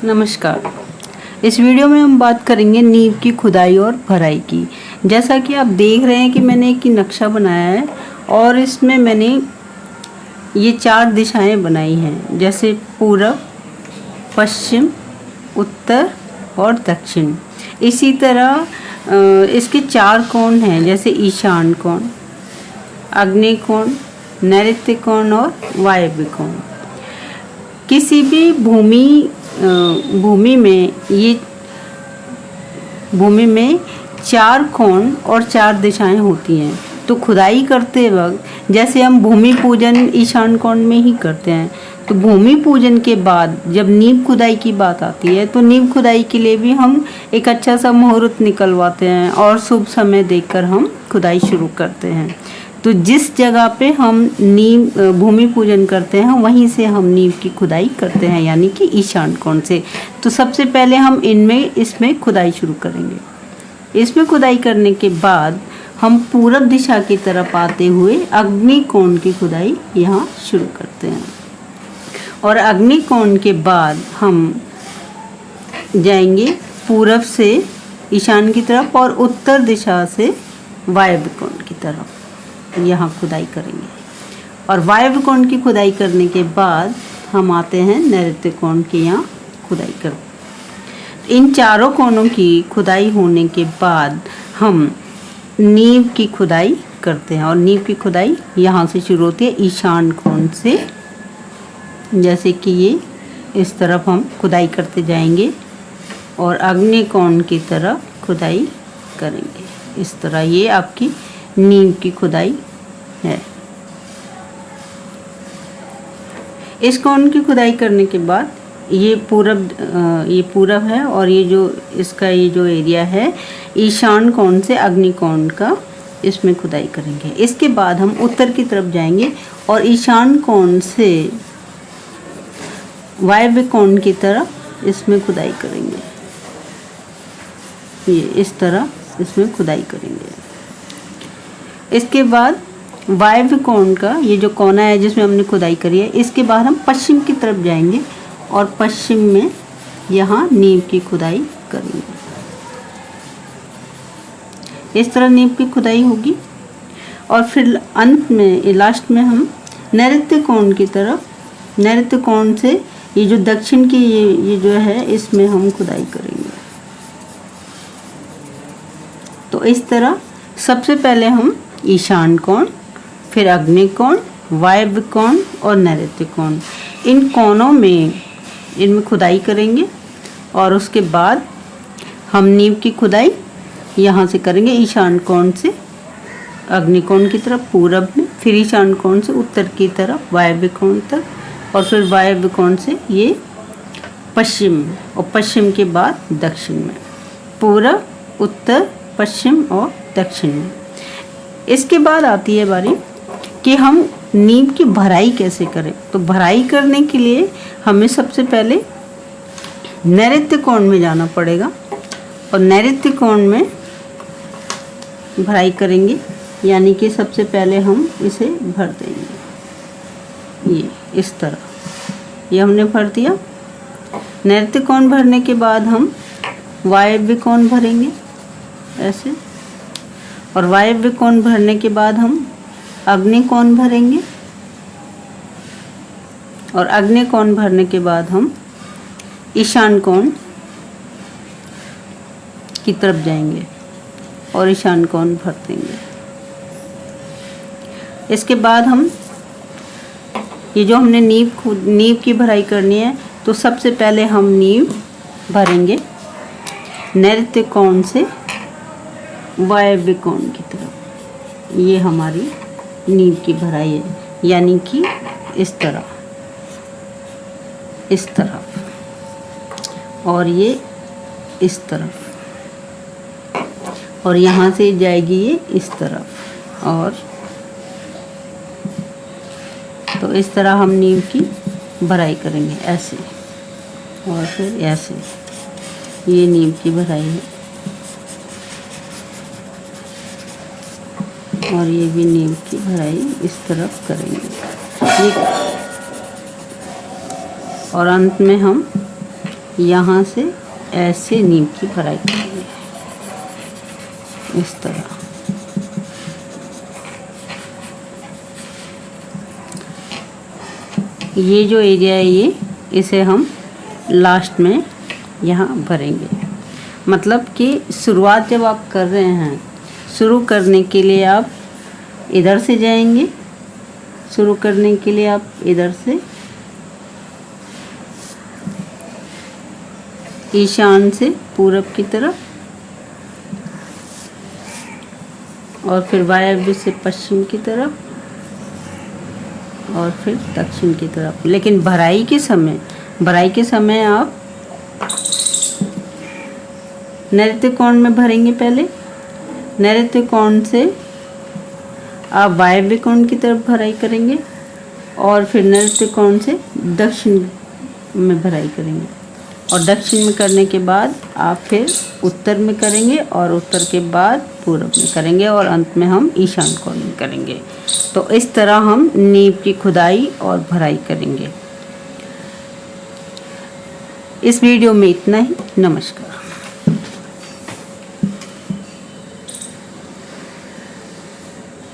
नमस्कार। इस वीडियो में हम बात करेंगे नींव की खुदाई और भराई की। जैसा कि आप देख रहे हैं कि मैंने एक नक्शा बनाया है और इसमें मैंने ये 4 दिशाएं बनाई हैं, जैसे पूरब, पश्चिम, उत्तर और दक्षिण। इसी तरह इसके 4 कोण हैं, जैसे ईशान कोण, आग्नेय कोण, नैऋत्य कोण और वायव्य कोण। किसी भी भूमि में 4 कोण और 4 दिशाएं होती हैं। तो खुदाई करते वक्त जैसे हम भूमि पूजन ईशान कोण में ही करते हैं, तो भूमि पूजन के बाद जब नींव खुदाई की बात आती है तो नींव खुदाई के लिए भी हम एक अच्छा सा मुहूर्त निकलवाते हैं और शुभ समय देखकर हम खुदाई शुरू करते हैं। तो जिस जगह पे हम भूमि पूजन करते हैं वहीं से हम नींव की खुदाई करते हैं, यानी कि ईशान कोण से। तो सबसे पहले हम इसमें खुदाई शुरू करेंगे। इसमें खुदाई करने के बाद हम पूरब दिशा की तरफ आते हुए अग्नि कोण की खुदाई यहाँ शुरू करते हैं और अग्नि कोण के बाद हम जाएंगे पूरब से ईशान की तरफ और उत्तर दिशा से वायव्य कोण की तरफ यहाँ खुदाई करेंगे। और वायव्य कोण की खुदाई करने के बाद हम आते हैं नैऋत्य कोण के यहाँ खुदाई कर। इन चारों कोणों की खुदाई होने के बाद हम नींव की खुदाई करते हैं और नींव की खुदाई यहाँ से शुरू होती है ईशान कोण से। जैसे कि ये इस तरफ हम खुदाई करते जाएंगे और आग्नेय कोण की तरफ खुदाई करेंगे। इस तरह ये आपकी नींव की खुदाई है। इस कोण की खुदाई करने के बाद ये पूरब है और ये जो एरिया है ईशान कोण से अग्नि कोण का, इसमें खुदाई करेंगे। इसके बाद हम उत्तर की तरफ जाएंगे और ईशान कोण से वायव्य कोण की तरफ इसमें खुदाई करेंगे। ये इस तरह इसमें खुदाई करेंगे। इसके बाद वायव्य कोण का ये जो कोना है जिसमें हमने खुदाई करी है, इसके बाद हम पश्चिम की तरफ जाएंगे और पश्चिम में यहाँ नींव की खुदाई करेंगे। इस तरह नींव की खुदाई होगी और फिर अंत में लास्ट में हम नैऋत्य कोण की तरफ, नैऋत्य कोण से ये जो दक्षिण की ये जो है इसमें हम खुदाई करेंगे। तो इस तरह सबसे पहले हम ईशान कोण, फिर अग्नि कोण, वायव्य कोण और नैऋत्य कोण, इन कोणों में इनमें खुदाई करेंगे और उसके बाद हम नींव की खुदाई यहाँ से करेंगे ईशान कोण से अग्नि कोण की तरफ पूरब में, फिर ईशान कोण से उत्तर की तरफ वायव्य कोण तक और फिर वायव्य कोण से ये पश्चिम में और पश्चिम के बाद दक्षिण में, पूरब, उत्तर, पश्चिम और दक्षिण में। इसके बाद आती है बारी कि हम नींव की भराई कैसे करें। तो भराई करने के लिए हमें सबसे पहले नैऋत्य कोण में जाना पड़ेगा और नैऋत्य कोण में भराई करेंगे, यानी कि सबसे पहले हम इसे भर देंगे। ये इस तरह ये हमने भर दिया। नैऋत्य कोण भरने के बाद हम वायव्य कोण भरेंगे ऐसे, और वायव्य कोण भरने के बाद हम अग्नि कोण भरेंगे और अग्नि कोण भरने के बाद हम ईशान कोण की तरफ जाएंगे और ईशान कोण भर देंगे। इसके बाद हम ये जो हमने नींव की भराई करनी है, तो सबसे पहले हम नींव भरेंगे नैऋत्य कोण से वायव्य कोण की तरफ। ये हमारी नींव की भराई है, यानी कि इस तरफ और ये इस तरफ, और यहाँ से जाएगी ये इस तरफ। और तो इस तरह हम नींव की भराई करेंगे ऐसे और फिर ऐसे। ये नींव की भराई है और ये भी नींव की भराई इस तरफ करेंगे। ये और अंत में हम यहाँ से ऐसे नींव की भराई करेंगे, इस तरह। ये जो एरिया है ये, इसे हम लास्ट में यहाँ भरेंगे। मतलब कि शुरुआत जब आप कर रहे हैं, शुरू करने के लिए आप इधर से जाएंगे, शुरू करने के लिए आप इधर से ईशान से पूरब की तरफ, और फिर वायव्य से पश्चिम की तरफ, और फिर दक्षिण की तरफ। लेकिन भराई के समय आप नैऋत्य कोण में भरेंगे। पहले नैऋत्य कोण से आप वायव्य कोण की तरफ भराई करेंगे, और फिर नैऋत्य कोण से दक्षिण में भराई करेंगे, और दक्षिण में करने के बाद आप फिर उत्तर में करेंगे, और उत्तर के बाद पूर्व में करेंगे, और अंत में हम ईशान कोण में करेंगे। तो इस तरह हम नींव की खुदाई और भराई करेंगे। इस वीडियो में इतना ही। नमस्कार।